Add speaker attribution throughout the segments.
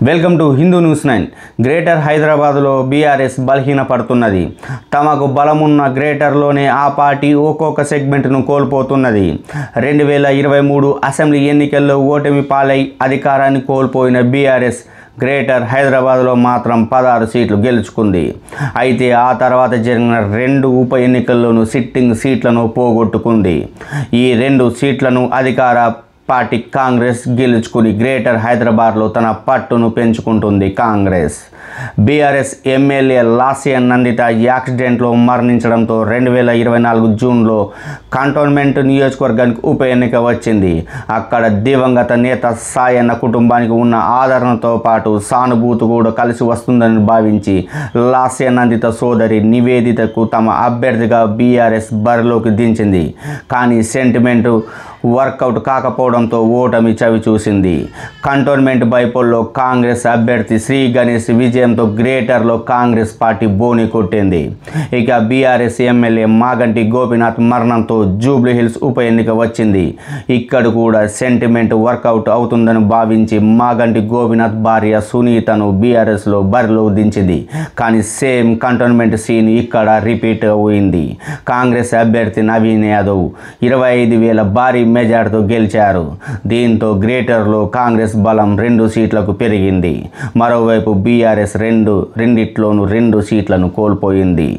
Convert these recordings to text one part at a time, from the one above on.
Speaker 1: Welcome to Hindu news 9. Greater హైదరాబాద్లో BRS బలహీనపడుతున్నది. తమకు బలమున్న గ్రేటర్లోనే ఆ పార్టీ ఒక్కొక్క సెగ్మెంట్ను కోల్పోతున్నది. 2023 అసెంబ్లీ ఎన్నికల్లో ఓటమి పాలై అధికారాన్ని కోల్పోయిన బీఆర్ఎస్ గ్రేటర్ హైదరాబాద్లో మాత్రం 16 సీట్లు గెలుచుకుంది. అయితే ఆ తర్వాత జరిగిన 2 ఉప ఎన్నికల్లోనూ సిట్టింగ్ సీట్లను పోగొట్టుకుంది. ఈ 2 సీట్లను అధికార పార్టీ కాంగ్రెస్ గెలుచుకుని గ్రేటర్ హైదరాబాద్లో తన పట్టును పెంచుకుంటుంది. కాంగ్రెస్ బీఆర్ఎస్ ఎమ్మెల్యే లాస్యన్ నందిత యాక్సిడెంట్లో మరణించడంతో 2024 జూన్లో కంటోన్మెంట్ నియోజకవర్గానికి ఉప ఎన్నిక వచ్చింది. అక్కడ దివంగత నేత సాయన్న కుటుంబానికి ఉన్న ఆదరణతో పాటు సానుభూతి కూడా కలిసి వస్తుందని భావించి లాస్యన్ నందిత సోదరి నివేదితకు తమ అభ్యర్థిగా బీఆర్ఎస్ బరిలోకి దించింది. కానీ సెంటిమెంటు వర్కౌట్ కాకపోవడంతో ఓటమి చవి చూసింది. కంటోన్మెంట్ బైపోల్లో కాంగ్రెస్ అభ్యర్థి శ్రీ గణేష్ విజయంతో గ్రేటర్లో కాంగ్రెస్ పార్టీ బోని కొట్టింది. ఇక బీఆర్ఎస్ ఎమ్మెల్యే మాగంటి గోపీనాథ్ మరణంతో జూబ్లీ హిల్స్ ఉప ఎన్నిక వచ్చింది. ఇక్కడ కూడా సెంటిమెంట్ వర్కౌట్ అవుతుందని భావించి మాగంటి గోపీనాథ్ భార్య సునీతను బీఆర్ఎస్లో బరిలో దించింది. కానీ సేమ్ కంటోన్మెంట్ సీన్ ఇక్కడ రిపీట్ అయింది. కాంగ్రెస్ అభ్యర్థి నవీన్ యాదవ్ 25,000 భారీ మెజార్టీతో గెలిచారు. దీంతో గ్రేటర్లో కాంగ్రెస్ బలం 2 సీట్లకు పెరిగింది. మరోవైపు బీఆర్ఎస్ రెండిట్లోనూ 2 సీట్లను కోల్పోయింది.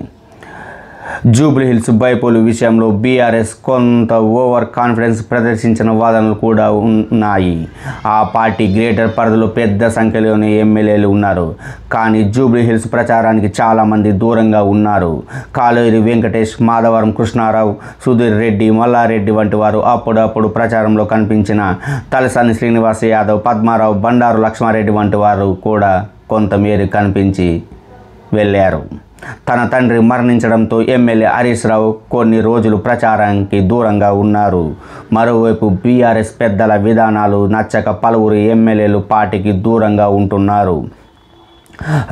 Speaker 1: జూబ్లీ హిల్స్ బైపోలు విషయంలో బీఆర్ఎస్ కొంత ఓవర్ కాన్ఫిడెన్స్ ప్రదర్శించిన వాదనలు కూడా ఉన్నాయి. ఆ పార్టీ గ్రేటర్ పరిధిలో పెద్ద సంఖ్యలోనే ఎమ్మెల్యేలు ఉన్నారు. కానీ జూబ్లీ హిల్స్ ప్రచారానికి చాలామంది దూరంగా ఉన్నారు. కాళేరు వెంకటేష్, మాధవరం కృష్ణారావు, సుధీర్ రెడ్డి, మల్లారెడ్డి వంటి వారు అప్పుడప్పుడు ప్రచారంలో కనిపించిన తలసాని శ్రీనివాస్ యాదవ్, పద్మారావు, బండారు లక్ష్మారెడ్డి వంటి వారు కూడా కొంతమేర కనిపించి వెళ్ళారు. తన తండ్రి మరణించడంతో ఎమ్మెల్యే హరీష్ రావు కొన్ని రోజులు ప్రచారానికి దూరంగా ఉన్నారు. మరోవైపు బీఆర్ఎస్ పెద్దల విధానాలు నచ్చక పలువురు ఎమ్మెల్యేలు పార్టీకి దూరంగా ఉంటున్నారు.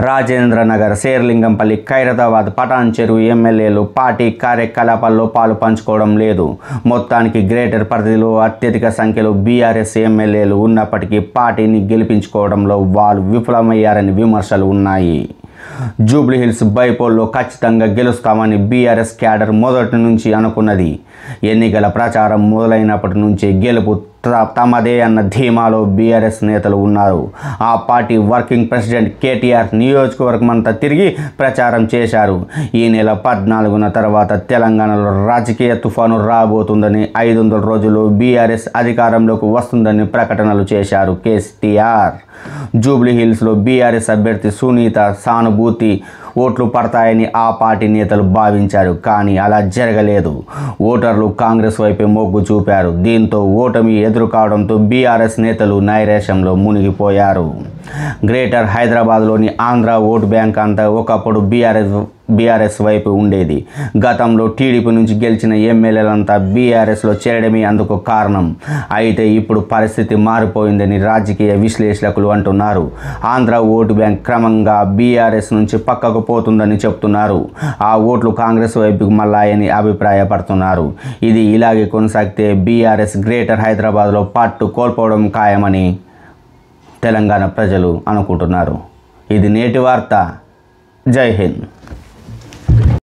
Speaker 1: రాజేంద్రనగర్, శేర్లింగంపల్లి, ఖైరతాబాద్, పటాన్ చెరువు ఎమ్మెల్యేలు పార్టీ కార్యకలాపాల్లో పాలు పంచుకోవడం లేదు. మొత్తానికి గ్రేటర్ పరిధిలో అత్యధిక సంఖ్యలో బీఆర్ఎస్ ఎమ్మెల్యేలు ఉన్నప్పటికీ పార్టీని గెలిపించుకోవడంలో వాళ్ళు విఫలమయ్యారని విమర్శలు ఉన్నాయి. జూబ్లీ హిల్స్ బైపోల్లో ఖచ్చితంగా గెలుస్తామని బీఆర్ఎస్ క్యాడర్ మొదటి నుంచి అనుకున్నది. ఎన్నికల ప్రచారం మొదలైనప్పటి నుంచి గెలుపు తమదే అన్న ధీమాలో బీఆర్ఎస్ నేతలు ఉన్నారు. ఆ పార్టీ వర్కింగ్ ప్రెసిడెంట్ కేటీఆర్ నియోజకవర్గం అంతా తిరిగి ప్రచారం చేశారు. ఈ నెల 14న తర్వాత తెలంగాణలో రాజకీయ తుఫాను రాబోతుందని, 500 రోజుల్లో బీఆర్ఎస్ అధికారంలోకి వస్తుందని ప్రకటనలు చేశారు కేసీఆర్. జూబ్లీ హిల్స్లో బీఆర్ఎస్ అభ్యర్థి సునీత సానుభూతి ఓట్లు పడతాయని ఆ పార్టీ నేతలు భావించారు. కానీ అలా జరగలేదు. ఓటర్లు కాంగ్రెస్ వైపే మొగ్గు చూపారు. దీంతో ఓటమి ఎదురుకావడంతో బీఆర్ఎస్ నేతలు నైరాశ్యంలో మునిగిపోయారు. గ్రేటర్ హైదరాబాద్లోని ఆంధ్ర ఓటు బ్యాంక్ అంతా ఒకప్పుడు బీఆర్ఎస్ వైపు ఉండేది. గతంలో టీడీపీ నుంచి గెలిచిన ఎమ్మెల్యేలంతా బీఆర్ఎస్లో చేరడమే అందుకు కారణం. అయితే ఇప్పుడు పరిస్థితి మారిపోయిందని రాజకీయ విశ్లేషకులు అంటున్నారు. ఆంధ్ర ఓటు బ్యాంక్ క్రమంగా బీఆర్ఎస్ నుంచి పక్కకు పోతుందని చెప్తున్నారు. ఆ ఓట్లు కాంగ్రెస్ వైపుకు మళ్ళాయని అభిప్రాయపడుతున్నారు. ఇది ఇలాగే కొనసాగితే బీఆర్ఎస్ గ్రేటర్ హైదరాబాద్లో పట్టు కోల్పోవడం ఖాయమని తెలంగాణ ప్రజలు అనుకుంటున్నారు. ఇది నేటి వార్త. జై హింద్.